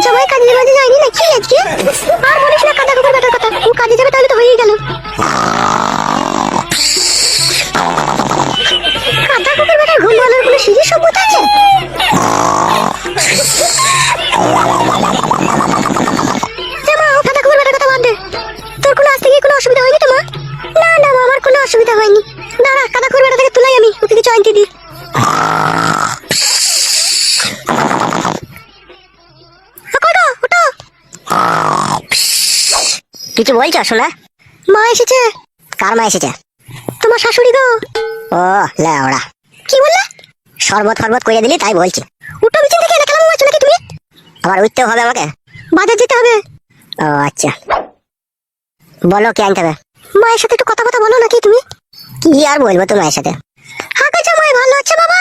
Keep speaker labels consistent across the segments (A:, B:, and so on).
A: জামাই কাজে মাঝে যায়নি নাকি আজকে? আর বলিস না কাদা কুকুর বেটার কথা, ও কাজে যাবে তাহলে তো হয়েই গেল। কাদা কুকুর বেটার ঘুম ভালোর কোনো সিঁড়ি সভ্যতা আছে? মা ও কাদা কুকুর বেটার কথা বাদ দে। তোর কোনো আজ থেকে কোনো অসুবিধা হয়নি তো মা? না না মা, আমার কোনো অসুবিধা হয়নি। দাঁড়া কাদা কুকুর বেটা থেকে তুলাই আমি, ওকে কিছু আনতে দিই।
B: কিছু বলছো শোনা?
A: মা এসেছে।
B: কার মা এসেছে?
A: তোমার শাশুড়ি গো।
B: ও লেওড়া,
A: কি বললে?
B: শরবত ফরবত করে দিলি তাই বলছি।
A: উঠো বিছান থেকে, এনে কেলাম মারছো নাকি তুমি?
B: আবার উঠতেও হবে আমাকে?
A: বাজার যেতে হবে।
B: ও আচ্ছা, বলো কি আনতে হবে?
A: মায়ের সাথে একটু কথা বলো নাকি তুমি?
B: কি আর বলবো তোর মায়ের সাথে?
A: হাগো জামাই ভালো আছে বাবা?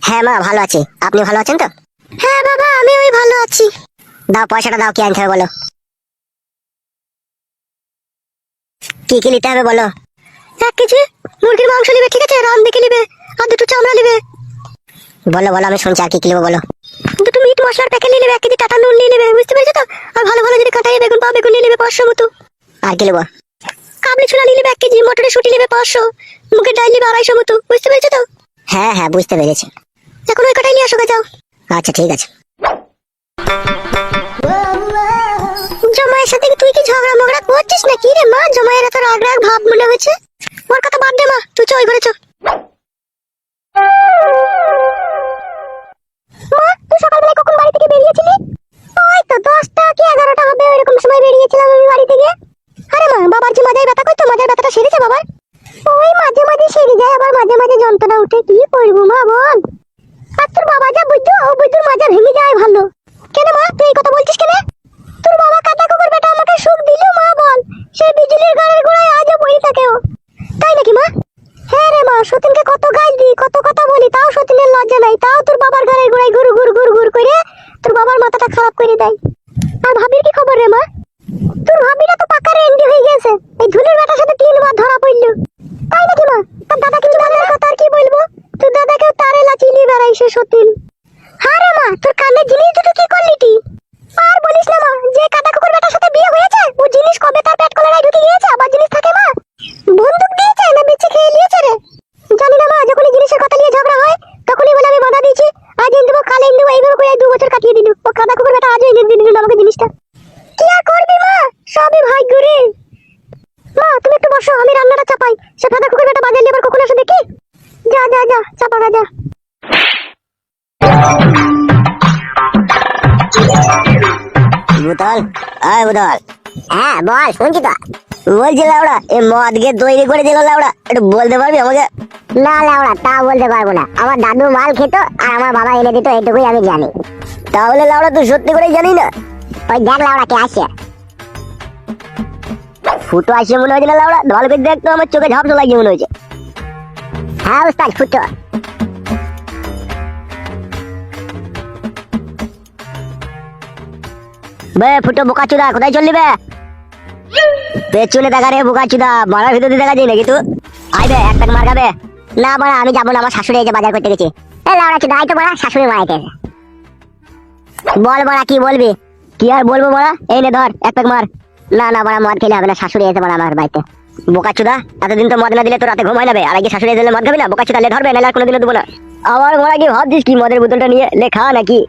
B: হ্যাঁ মা ভালো আছি, আপনি ভালো আছেন তো?
A: হ্যাঁ বাবা আমি ওই ভালো আছি।
B: দাও পয়সাটা দাও, কি আনতে হবে বলো? কি কি নিতে হবে বলো?
A: 1 কেজি মুরগির মাংস নিবে, ঠিক আছে? রান দেখে নিবে, আর 2টো চামড়া নিবে।
B: বলো বলো, আমি শুনছি, আর কি কি নেবো বলো?
A: 2টো মিট মশলার প্যাকেট নিয়ে নেবে, 1 কেজি টাটা নুন নিয়ে নেবে, বুঝতে পেরেছো তো? আর ভালো ভালো যদি কাঁটাই বেগুন পাও, বেগুন নিয়ে নেবে 500 মতো।
B: আর কি নেবো?
A: কাবলি ছোলা নিয়ে নেবে 1 কেজি, মটরের শুঁটি নেবে 500, মুগের ডাল নিবে 250 মতো, বুঝতে পেরেছো তো?
B: হ্যাঁ হ্যাঁ বুঝতে পেরেছি।
A: এখন ওই কটাই নিয়ে আসো, যাও।
B: আচ্ছা ঠিক আছে।
A: জামাইয়ের সাথে তুই কি ঝগড়া মগড়া করছিস নাকি রে মা? জামাইয়ের এত রাগ রাগ ভাব মনে হয়েছে। ওর কথা বাদ দে মা, তুই চ ওই ঘরে চ। মা তুই সকালবেলা কখন বাড়ি থেকে বেরিয়েছিলি? ওই তো 10টা কি 11টা হবে, ওইরকম সময় বেরিয়েছিলাম আমি বাড়ি থেকে। আরে মা, বাবার যে মাজায় ব্যথা করতো, মাজার ব্যথাটা সেরেছে বাবার? ওই মাঝে মাঝে সেরে যায়, আবার মাঝে মাঝে যন্ত্রণা উঠে, কি করবো মা বল? আর তোর বাবা যা বুঝতো, ও বুঝতোর মাজা ভেঙে যায় ভালো। কেন মা তুই এই কথা বলছিস কেন? তোর বাবা কাটা কুকুর বেটা আমাকে সুখ দিল মা বল, সে বিজলির ঘরের গোড়ায় আজও বই থাকে ও। তাই নাকি মা? হ্যাঁ রে মা, সতীনকে কত গাল দিই, কত কথা বলি, তাও সতীনের লজ্জা নাই, তাও তোর বাবার ঘরের গোড়ায় গুরু গুরু গুরু গুরু করে তোর বাবার মাথাটা খারাপ করে দেয়। আর ভাবির কি খবর রে মা? তোর ভাবিরা তো পাকা রেন্ডি হয়ে গেছে, এই ধুলির বেটার সাথে 3 বার ধরা পড়লো। তাই নাকি মা? তোর দাদা কিছু বলার কথা আর কি বলবো, তোর দাদাকেও তারে লাচিয়ে বেড়াইছে সতীন। হ্যাঁ রে মা, তোর কানের জিনিস দুটো কি করলি তুই? আর বলিস না মা, যে কাটা কুকুর বেটার সাথে বিয়ে হয়েছে, ও জিনিস কবে তার পেট কলায় ঢুকে গিয়েছে, আবার জিনিস থাকে মা? বন্দুক দিয়েছে না বেঁচে খেয়ে নিয়েছে রে? জানি না মা, যখনই জিনিসের কথা নিয়ে ঝগড়া হয় তখনই বলে আমি বাধা দিয়েছি, আজ এনে দেবো কাল এনে দেবো, এইভাবে করে 2 বছর কাটিয়ে দিল। ও কাটা কুকুর বেটা আজও এনে দিয়ে দিল আমাকে জিনিসটা। কি আর করবি মা, সবই ভাগ্য রে। মা তুমি একটু বসো, আমি রান্নাটা চাপাই। সে কাটা কুকুর বেটা বাজার নিয়ে আবার কখন আসে দেখি। যা যা যা চাপা যা।
B: বুতল, আয় বুতল।
C: হ্যাঁ বল, শুনছি তো।
B: বলছি লাউড়া, এই মদ গিয়ে তৈরি করে দিল লাউড়া, একটু বলতে পারবি আমাকে?
C: না লাউড়া, তা বলতে পারবো না। আমার দাদু মাল খেত আর আমার বাবা এনে দিত, এইটুকুই আমি জানি।
B: তাহলে লাউড়া তুই সত্যি করেই জানি না?
C: ওই দেখ লাউড়া কে আসছে।
B: ফুটো আসছে মনে হয়েছে না লাউড়া? ভালো করে দেখ তো, আমার চোখে ঝাপসা লাগিয়ে মনে হয়েছে।
C: হ্যাঁ উস্তাদ ফুটো।
B: বে ফুটো বোকাচুদা, কোথায় চললি বে? পেছনে দেখা রে বোকাচুদা, মারার ভিতর দিয়ে দেখা যায় নাকি তুই? আয় বে, একটা মার খাবে।
C: না বড়া, আমি যাবো না, আমার শাশুড়ি এই যে বাজার করতে গেছি। এ লাউড়া চুদা, আই তো বড়া, শাশুড়ি মারাইতে। বল বড়া, কি বলবি?
B: কি আর বলবো মারা, এই নে ধর একটা মার।
C: না না বড়া, মদ খেলে হবে না, শাশুড়ি এসে বড়া আমার বাড়িতে।
B: বোকাচুদা, এতদিন তো মদ না দিলে তো রাতে ঘুম হয় না বে, আর আগে শাশুড়ি দিলে মদ খাবি না? বোকাচুদা লে ধরবে, নাহলে আর কোনোদিনও দেবো না। আবার মারা কি ভাবছিস কি মদের বোতলটা নিয়ে লে খা নাকি?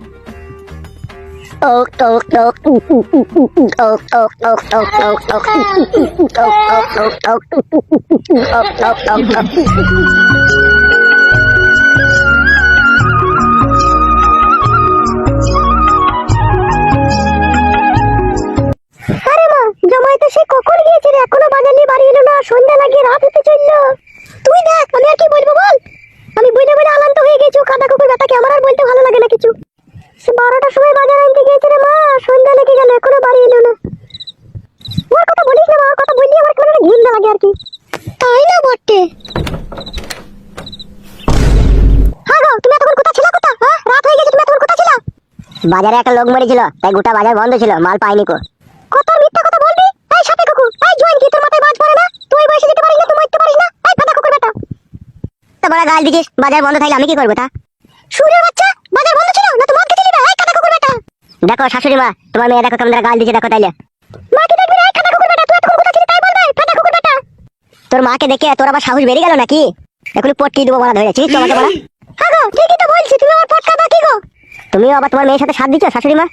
A: আরে মা, জামাই তো সে কখন গিয়েছে রে, এখনো বাজার নিয়ে বাড়ি এলো না, সন্ধ্যা লাগিয়ে রাত হতে চললো। তুই দেখ, আমি আর কি বলবো বল? আমি বলে বলে আলান্ত হয়ে গেছি, কাটা কুকুর বেটাকে আমার আর বলতে ভালো লাগে না কিছু। সে 12টার সময় বাজার আনতে গিয়েছে রে মা, সন্ধ্যা লেগে গেল, এখনো বাড়ি এলো না। ওর কথা বলিস না মা, ওর কথা বললি আমার কেমন ঘৃণা লাগে আর কি। তাই না বটে? হ্যাঁ গো, তুমি এতক্ষণ কোথা ছিলা? কোথা? হ্যাঁ, রাত হয়ে গেছে, তুমি এতক্ষণ কোথা ছিলা?
B: বাজারে একটা লোক মরেছিল, তাই গোটা বাজার বন্ধ ছিল, মাল পাইনি কো।
A: কত মিথ্যা কথা বলবি? এই সাপে কুকুর,
B: গাল দিছিস, বাজার বন্ধ থাকলে আমি কি করবো তা?
A: সুরের বাচ্চা, বাজার বন্ধ ছিল না তো মদ খেতে দিবে? এই কাদা কুকুর বেটা,
B: দেখো শাশুড়ি মা, তোমার মেয়ে দেখো কেমন গাল দিচ্ছে, দেখো তাইলে।
A: মাকে দেখবি রে, এই কাদা কুকুর বেটা, তুই এতক্ষণ কোথা ছিলি তাই বলবে, কাদা কুকুর বেটা।
B: তোর মাকে দেখে তোর আবার সাহস বেড়ে গেল নাকি? এখন পটকি দেবো বলা ধরে, চিনিস তো আমাকে বলা?
A: হ্যাঁ গো, ঠিকই তো বলছি, তুমি আমার পটকা দাও কি গো?
B: তুমিও আবার তোমার মেয়ের সাথে সাথ দিচ্ছ শাশুড়ি মা?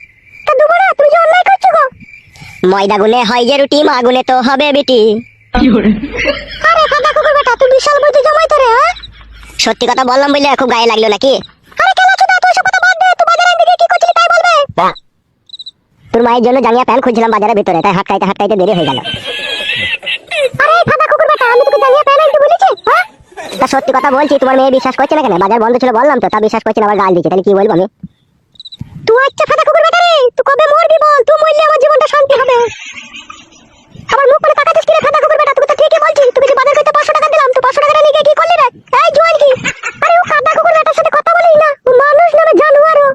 A: তা দেবো না, তুমি যে অন্যায় করছো গো।
B: ময়দা গুনে হয় যে রুটি, মা গুনে তো হবে বেটি।
A: আরে কাদা কুকুর বেটা, তুই বিশাল বুদ্ধি জমাই তো রে, হ্যাঁ?
B: সত্যি কথা বললাম বললে খুব গায়ে লাগলো নাকি?
A: আরে কেন চোদা, তুই সব কথা বাদ দে, তুই বাজারে দিকে কি করছিলি তাই বলবে।
B: তোর মায়ের জন্য জাঙ্গিয়া প্যান্ট খুঁজছিলাম বাজারের ভিতরে, তাই হাঁটকাইতে হাঁটকাইতে দেরি হয়ে গেল।
A: আরে কাদা কুকুর বেটা, আমি তোকে জানিয়ে প্যান আনতে বলেছি, হ্যাঁ?
B: তা সত্যি কথা বলছি, তোমার মেয়ে বিশ্বাস করছে না কেন? বাজার বন্ধ ছিল বললাম তো, তা বিশ্বাস করছে না, আবার গাল দিচ্ছে, তাহলে কি বলবো আমি?
A: তুই আচ্ছা কাদা কুকুর বেটা রে, তুই কবে মরবি বল, তুই মরলে আমার জীবনটা শান্তি হবে। আমার মুখ করে তাকাচ্ছিস কি রে কাদা কুকুর বেটা, তোকে তো ঠিকই বলছি, তোকে যে বাজার করতে 500 টাকা দিলাম, তুই 500 টাকা নিয়ে কি করলি রে? এই জোয়ান কি? আরে ও কাদা কুকুর বেটার সাথে কথা বলিস না, ও মানুষ নামে জানোয়ার ও।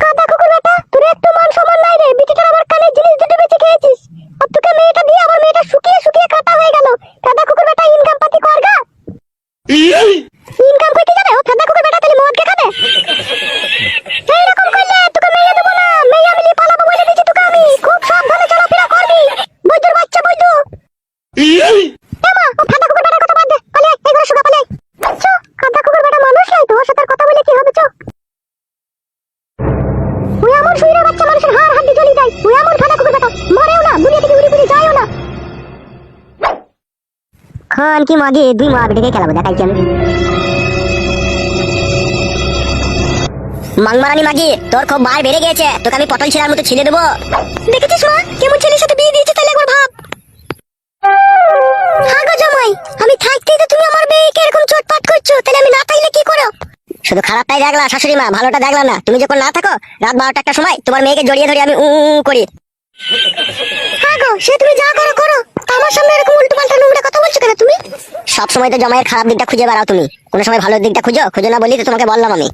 A: কাদা কুকুর বেটা, তোর একটু মান সম্মান নাই রে, বিটিটার আমার কানের জিনিস দুটো বেঁচে খেয়েছিস, আর তোকে মেয়েটা দিয়ে আমার মেয়েটা শুকিয়ে শুকিয়ে কাটা হয়ে গেল। কাদা কুকুর বেটা, ইনকাম পাতি কর গা। ইনকাম করতে যাবে ও কাদা কুকুর বেটা, তাহলে মদ কে খাবে? এইরকম করলে তোকে মেয়ে দেবো না, মেয়ে আমি নিয়ে পালাবো বলে দিচ্ছি তোকে আমি, খুব সাবধানে চলাফেরা করবি, বৈদ্যুর বাচ্চা বৈদ্যু। এমা, ও কাদা কুকুর বেটার কথা বাদ দে, পালিয়ে এই ঘরে শুকা পালিয়ে। চ, কাদা কুকুর বেটা মানুষ নাই, তোর সাথে আর কথা বলে কি হবে, চ। ওই আমার শুইরের বাচ্চা মানুষের হাড় হাড্ডি জ্বলি যায়, ওই আমার কাদা কুকুর বেটা মরেও না, দুনিয়া থেকে উড়ে উড়ে যায়ও না।
B: খান কি মাগে 2 মাস ডেকে খেলাবো, দেখাইছি আমি। মাংমারানি মাগি, তোর খুব বার বেড়ে গেছে, তোকে আমি পটল ছিলার মতো ছিলে দেবো।
A: দেখেছিস মা, কেমন ছেলের সাথে বিয়ে দিয়েছে, তাহলে একবার ভাব। হ্যাঁ গো জামাই, আমি থাকতেই তো তুমি আমার মেয়েকে এরকম চোটপাট করছো, তাহলে আমি না থাকলে কি করো?
B: শুধু খারাপটাই দেখলা শাশুড়ি মা, ভালোটা দেখলা না। তুমি যখন না থাকো, রাত 12টা একটা সময় তোমার মেয়েকে জড়িয়ে ধরে আমি করি।
A: হ্যাঁ গো, সে তুমি যা করো করো, তা আমার সামনে এরকম উল্টো পাল্টা নোংরা কথা বলছো কেন তুমি?
B: সব সময় তো জামাইয়ের খারাপ দিকটা খুঁজে বেড়াও তুমি, কোনো সময় ভালো দিকটা খুঁজো না বলি তো তোমাকে বললাম আমি।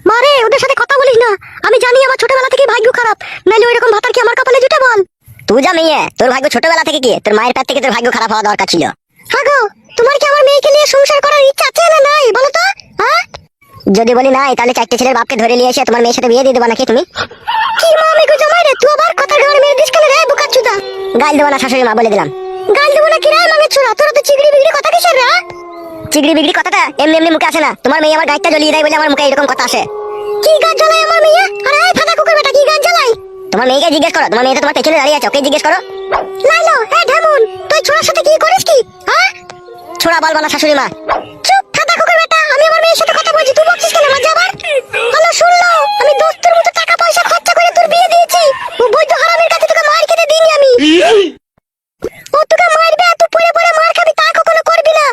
A: মারে, ওদের সাথে কথা বলিস না, আমি জানি আমার ছোটবেলা থেকে ভাগ্য খারাপ, নাইলে ওইরকম ভাতার কি আমার কপালে জুটে বল?
B: তুই যা মেয়ে, তোর ভাগ্য ছোটবেলা থেকে কি, তোর মায়ের পেট থেকে তোর ভাগ্য খারাপ হওয়া দরকার ছিল।
A: হ্যাঁ গো, তোমার কি আমার মেয়েকে নিয়ে সংসার করার ইচ্ছা আছে না নাই বলো তো, হ্যাঁ?
B: যদি বলি নাই, তাহলে 4টে ছেলের বাপকে ধরে নিয়ে এসে তোমার মেয়ের সাথে বিয়ে দিয়ে দেবো নাকি তুমি?
A: কি মা, আমি গো জামাই রে, তুই আবার কথা ঘরে মেরে দিস কেন রে বোকাচুদা?
B: গাল দেবো না শাশুড়ি মা, বলে দিলাম।
A: গাল দেবো না কি রে মামের ছোড়া, তোরা তো চিগড়ি বিগড়ি কথা কিসের রে?
B: চিগড়ি বিগড়ি কথাটা এমনি এমনি মুখে আসে না, তোমার মেয়ে আমার গাইডটা জ্বলিয়ে দেয় বলে আমার মুখে এরকম কথা আসে।
A: কি গাছ জ্বালাই আমার মেয়ে? আরে এই ফাটা কুকুর বেটা, কি গাছ জ্বালাই?
B: তোমার মেয়েকে জিজ্ঞেস করো, তোমার মেয়ে তো তোমার পেছনে দাঁড়িয়ে আছে, ওকে জিজ্ঞেস করো।
A: লাইলো, এই ঢেমুন, তুই ছোড়ার সাথে কি করিস কি, হ্যাঁ?
B: ছোড়া বলবো না শাশুড়ি মা।
A: চুপ ফাটা কুকুর বেটা, আমি আমার মেয়ের সাথে কথা বলছি, তুই বকছিস কেন মাঝে আবার? হ্যালো শুনলো, আমি দোস্তের মতো টাকা পয়সা খরচা করে তোর বিয়ে দিয়েছি, ও বৈদ্য হারামের কাছে তোকে মার খেতে দিইনি আমি। ও তোকে মারবে, তুই পড়ে পড়ে মার খাবি, তা কখনো করবি না।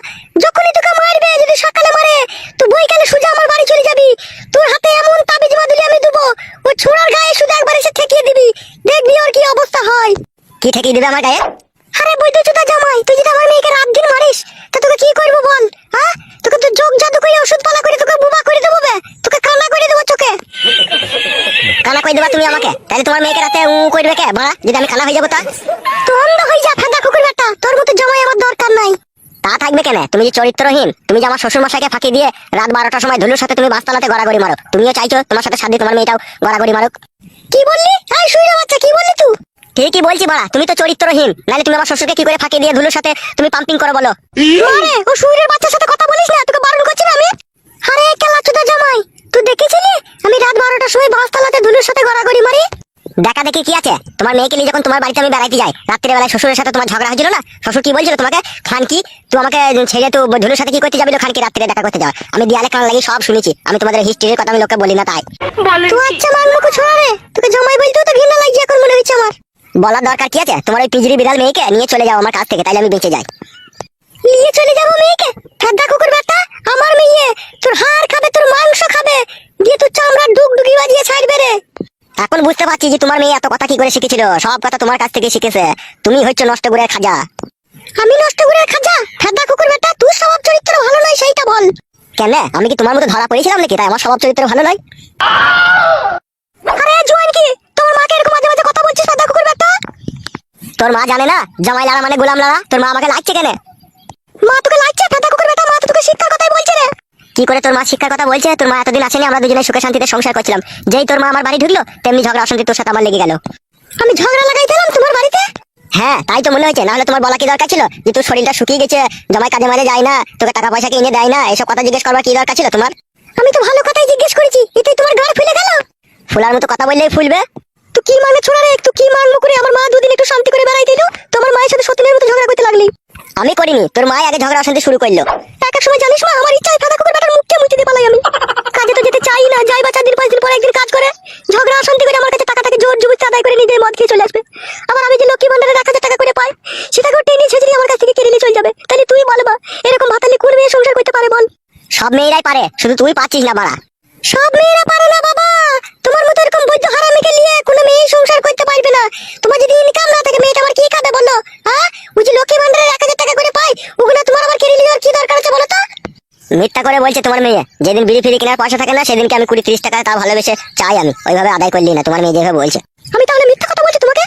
A: যখনই তোকে মারবে, যদি সকালে মারে, তুই বইকালে সোজা আমার বাড়ি চলে যাবি, তোর হাতে এমন তাবিজ বাদুলি আমি দেবো, ও ছোড়ার গায়ে শুধু একবার এসে ঠেকিয়ে দিবি, দেখবি ওর কি অবস্থা হয়।
B: কি ঠেকিয়ে দিবে আমার গায়ে?
A: আরে বৈদ্যচুদা জামাই, তুই যদি আমার মেয়েকে রাত দিন মারিস, তা তোকে কি করবো বল, হ্যাঁ? তোকে তো যোগ জাদু করে ওষুধ পালা করে তোকে বুবা করে দেবো বে, তোকে কানা করে দেবো চোখে।
B: কানা কই দেবা তুমি আমাকে? তাহলে তোমার মেয়েকে রাতে করবে কে বাড়া, যদি আমি কানা হয়ে যাবো তা?
A: তো অন্ধ হয়ে যা ফাঁদা কুকুর বেটা, তোর মতো জামাই আমার দরকার নাই।
B: তা থাকবে কেন? তুমি যে চরিত্রহীন, তুমি যে আমার শ্বশুর মশাইকে ফাঁকি দিয়ে রাত 12টার সময় ধুলুর সাথে তুমি বাসতলাতে গড়াগড়ি মারো, তুমিও চাইছো তোমার সাথে সাথে তোমার মেয়েটাও গড়াগড়ি মারুক।
A: কি বললি? এই শুইরা বাচ্চা, কি বললি তুই?
B: ঠিকই বলছি বাড়া, তুমি তো চরিত্রহীন, নাহলে তুমি আমার শ্বশুরকে কি করে ফাঁকি দিয়ে ধুলুর সাথে তুমি পাম্পিং করো বলো?
A: আরে ও শুইরের বাচ্চার সাথে কথা বলিস না, তোকে বারণ করছি না আমি। আরে কেলাচুদা জামাই, তুই দেখেছিলি আমি রাত 12টার সময় বাসতলাতে ধুলুর সাথে গড়াগড়ি মারি?
B: দেখা দেখি কি আছে? তোমার মেয়েকে নিয়ে যখন তোমার বাড়িতে আমি বেড়াইতে যাই, রাত্রে বেলায় শ্বশুরের সাথে তোমার ঝগড়া হয়েছিল না? শ্বশুর কি বলছিল তোমাকে? খানকি, তুই আমাকে ছেড়ে তুই ধুলুর সাথে কি করতে যাবি? খানকি রাত্রে দেখা করতে যাওয়া, আমি দেয়ালে কান লাগিয়ে সব শুনেছি। আমি তোমাদের হিস্ট্রির কথা আমি লোককে বলি না তাই।
A: তুই আচ্ছা মানমুখ ছোড়া রে, তোকে জামাই বলতেও তো ঘৃণা লাগছে এখন মনে হচ্ছে আমার।
B: বলার দরকার কি আছে? তোমার ওই পিজরি বিড়াল মেয়েকে নিয়ে চলে যাও আমার কাছ থেকে, তাইলে আমি বেঁচে যাই।
A: নিয়ে চলে যাবো মেয়েকে? ফাঁদা কুকুর বেটা, আমার মেয়ে তোর হাড় খাবে, তোর মাংস খাবে, দিয়ে তোর চামড়ার ডুগডুগি বাজিয়ে ছাড়বে রে।
B: এখন বুঝতে পারছি যে তোমার মেয়ে এত কথা কি করে শিখেছিল, সব কথা তোমার কাছ থেকে শিখেছে। তুমি হচ্ছে নষ্ট করে খাজা।
A: আমি নষ্ট করে খাজা? ফাঁদা কুকুর বেটা, তুই স্বভাব চরিত্র ভালো নয় সেইটা বল।
B: কেন? আমি কি তোমার মতো ধরা পড়েছিলাম নাকি তাই আমার স্বভাব চরিত্র ভালো নয়?
A: আরে জোয়ান কি, তোমার মাকে এরকম মাঝে মাঝে কথা বলছিস ফাঁদা কুকুর বেটা?
B: তোর মা জানে না জামাই লাড়া মানে গোলাম লাড়া? তোর মা আমাকে লাগছে কেন?
A: মা তোকে লাগছে ফাঁদা কুকুর বেটা? তো শিক্ষার কথাই বলছে রে।
B: কি করে তোর মা শিক্ষার কথা বলছে? তোর মা এতদিন আসেনি, আমরা দুজনে সুখে শান্তিতে সংসার করছিলাম। যেই তোর মা আমার বাড়ি ঢুকলো তেমনি ঝগড়া অশান্তি তোর সাথে আমার লেগে গেল।
A: আমি ঝগড়া লাগাইছিলাম তোমার বাড়িতে?
B: হ্যাঁ তাই তো মনে হয়েছে, না হলে তোমার বলা কি দরকার ছিল যে তোর শরীরটা শুকিয়ে গেছে, জমায় কাজে মাঝে যায় না, তোকে টাকা পয়সা কিনে দেয় না, এসব কথা জিজ্ঞেস করবার কি দরকার ছিল তোমার?
A: আমি তো ভালো কথাই জিজ্ঞেস করেছি, এতেই তোমার গাড় ফুলে গেল।
B: ফুলার মতো কথা বললেই ফুলবে?
A: তুই কি মানে ছোড়া রে, তুই কি মানলো করে আমার মা দুদিন একটু শান্তি করে বেড়াই দিল, তোমার মায়ের সাথে সত্যি মতো ঝগড়া করতে লাগলি।
B: আমি করিনি, তোর মা আগে ঝগড়া অশান্তি শুরু করলো।
A: এক এক সময় জানিস মা, আমার ইচ্ছায় ফাঁকা কুকুর বেটার মুখে মুইতে দিয়ে পালাই আমি। কাজে তো যেতে চাই না, যাই বা 4 দিন 5 দিন পর একদিন কাজ করে ঝগড়া অশান্তি করে আমার কাছে টাকাটাকে জোর জবরদস্তি আদায় করে নিজে মদ খেয়ে চলে আসবে। আবার আমি যে লক্ষ্মী ভান্ডারে 1000 টাকা করে পাই, সেটাকেও টেনে ছেঁচড়ি আমার কাছ থেকে কেড়ে নিয়ে চলে যাবে। তাহলে তুই বল বা, এরকম ভাতালি কোন মেয়ে সংসার করতে পারে বল?
B: সব মেয়েরাই পারে, শুধু তুই পাচ্ছিস না বাড়া।
A: সব মেয়েরা পারে না বাবা, তোমার মতো এরকম বৈধ হারামিকে নিয়ে কোনো মেয়ে সংসার করতে পারবে না। তোমার যদি ইনকাম না থাকে মেয়েটা আমার কি খাবে বলো? হ্যাঁ, ওই যে লক্ষ্মী ভান্ডারে 1000 টাকা করে পাই, ওগুলো তোমার আবার কেড়ে নেওয়ার কি দরকার আছে বলো তো?
B: মিথ্যা করে বলছে তোমার মেয়ে। যেদিন বিড়ি ফিরি কেনার পয়সা থাকে না সেদিনকে আমি 20-30 টাকা তা ভালোবেসে চাই আমি, ওইভাবে আদায় করলি না। তোমার মেয়ে যেভাবে বলছে।
A: আমি তাহলে মিথ্যা কথা বলছি তোমাকে?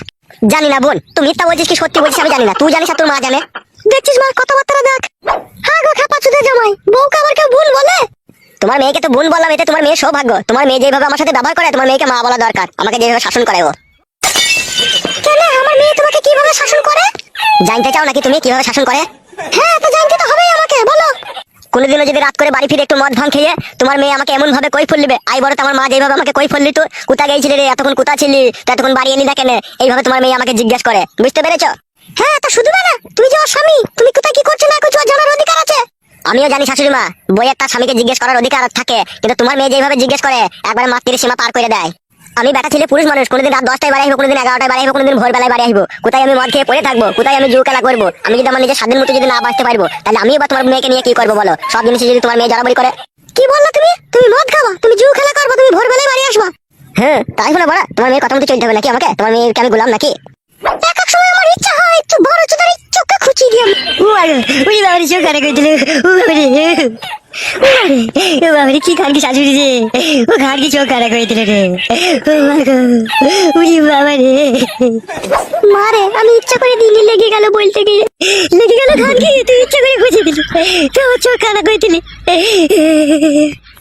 B: জানি না বোন, তুই মিথ্যা বলছিস কি সত্যি বলছিস আমি জানি না, তুই জানিস আর তোর মা জানে।
A: দেখছিস মা কথাবার্তা দেখ। হ্যাঁ গো খাপা চুদে জামাই, বউকে আবার কেউ ভুল বলে?
B: তোমার মেয়েকে তো বোন বললাম, এতে তোমার মেয়ে সৌভাগ্য। তোমার মেয়ে যেভাবে আমার সাথে ব্যবহার করে, তোমার মেয়েকে মা বলা দরকার, আমাকে যেভাবে শাসন করে ও।
A: কেন আমার মেয়ে তোমাকে কিভাবে শাসন করে?
B: জানতে চাও নাকি তুমি কিভাবে শাসন করে?
A: হ্যাঁ তো জানতে তো হবেই, আমাকে বলো।
B: কোনোদিনও যদি রাত করে বাড়ি ফিরে একটু মদ ভাঙ খেয়ে তোমার মেয়ে আমাকে এমন ভাবে কই ফুললিবে, আই বড় আমার মা যেভাবে আমাকে কই ফুললি, তো কোথা গেছিলি রে, এতক্ষণ কোথা ছিলি, তো এতক্ষণ বাড়ি এলি না কেন, এইভাবে তোমার মেয়ে আমাকে জিজ্ঞেস করে। বুঝতে পেরেছো?
A: হ্যাঁ তা শুধু না, তুমি যে ওর স্বামী, তুমি কোথায় কি করছো না করছো জানার অধিকার আছে।
B: আমিও জানি শাশুড়ি মা, বইয়ের তার স্বামীকে জিজ্ঞেস করার অধিকার থাকে, কিন্তু তোমার মেয়ে যেভাবে জিজ্ঞেস করে একবার মাতৃর সীমা পার করে দেয়। আমি বেটা ছেলে পুরুষ মানুষ, কোনোদিন রাত 10টায় বাড়ি আসবো, কোনোদিন 11টায় বাড়ি আসবো, কোনোদিন ভোরবেলায় বাড়ি আসবো। কোথায় আমি মদ খেয়ে পড়ে থাকবো, কোথায় আমি জুয়া খেলা করবো? আমি যদি আমার নিজের স্বাধীন মতো যদি না বাঁচতে পারবো, তাহলে আমিও বা তোমার মেয়েকে নিয়ে কি করবো বলো? সব জিনিসে যদি তোমার মেয়ে জড়াবড়ি করে।
A: কি বললা তুমি? তুমি মদ খাবা, তুমি জুয়া খেলা করবা, তুমি ভোরবেলায় বাড়ি আসবা?
B: হ্যাঁ তাই হলো বড়া, তোমার মেয়ের কথা মতো চলতে হবে নাকি আমাকে? তোমার মেয়েকে আমি গোলাম নাকি?
A: এক এক সময় আমার ইচ্ছা হয় একটু বড় চোদার চোখে খুঁচিয়ে দিই আমি।
B: ও আরে ওই বাবারে চোখ কানে কইছিল, ও বাবারে ও বাবারে কি খানকি শাশুড়ি রে, ও খানকি চোখ কানে কইছিল রে, ও মা গো ওই বাবারে।
A: মারে আমি ইচ্ছা করে দিলি, লেগে গেল বলতে গিয়ে,
B: লেগে গেল খানকি, তুই ইচ্ছা করে খুঁজে দিলি, তোর চোখ কানা কইছিলি।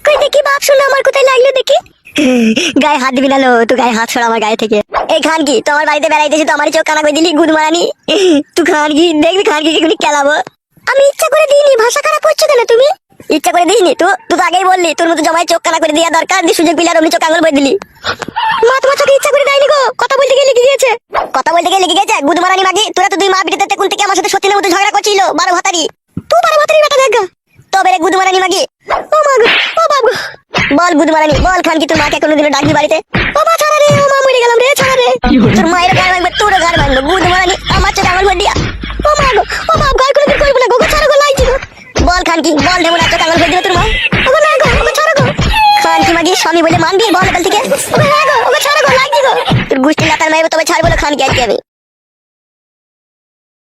A: কই দেখি বাপ শুনে আমার কোথায় লাগলো দেখি।
B: গায়ে হাত দিবি না লো, তুই গায়ে হাত ছড়া আমার গায়ে থেকে। এই খানকি তো আমার বাড়িতে বেড়াইতেছি, তো আমার চোখ কানা কই দিলি গুদ মারানি। তুই খানকি দেখবি, খানকি কি খেলাবো।
A: আমি ইচ্ছা করে দিইনি, ভাষা খারাপ করছো কেন তুমি?
B: ইচ্ছা করে দিসনি, তুই তো আগেই বললি তোর মতো জমায় চোখ কানা করে দেওয়া দরকার, দিয়ে সুযোগ পেলে আর অমনি চোখ আঙুল বই দিলি।
A: মা তোমার চোখে ইচ্ছা করে দেয়নি গো, কথা বলতে গিয়ে লেগে গিয়েছে।
B: কথা বলতে গিয়ে লেগে গেছে গুদ মারানি মাগি। তোরা তো দুই মা বিটিতে কোন থেকে আমার সাথে সত্যিনের মতো ঝগড়া করছিল, 12 ভাতারি।
A: তুই বারে মাতারি বেটা দেখা।
B: তবে রে গুদ মারানি মাগি।
A: ও মা গো, ও বাবা গো।
B: বল গুদ মারানি, বল খানকি তোর মাকে কোনোদিনও ডাকবি বাড়িতে?
A: ও মা ছাড়া রে, ও মা মরে গেলাম রে, ছাড়া রে।
B: তোর মায়ের গায়ে ভাঙবে, তোর গায়ে ভাঙবে, গুদ মারানি আমার চোখ আঙুল বই দিয়া।
A: ও মা গো, ও মা গাল কোনোদিন করবো না গো, গো ছাড়া গো লাগছে গো।
B: বল খানকি, বল ঢেমুন চোখ আঙুল বই দিবে তোর মা।
A: ওগো না গো, ওগো ছাড়া গো।
B: খানকি মাগি স্বামী বলে মানবি বল এখান থেকে?
A: ওগো হ্যাঁ গো, ওগো ছাড়া গো লাগছে গো।
B: তোর গুষ্টি লাতার মাইবে তবে ছাড়বো না খানকি আজকে আমি।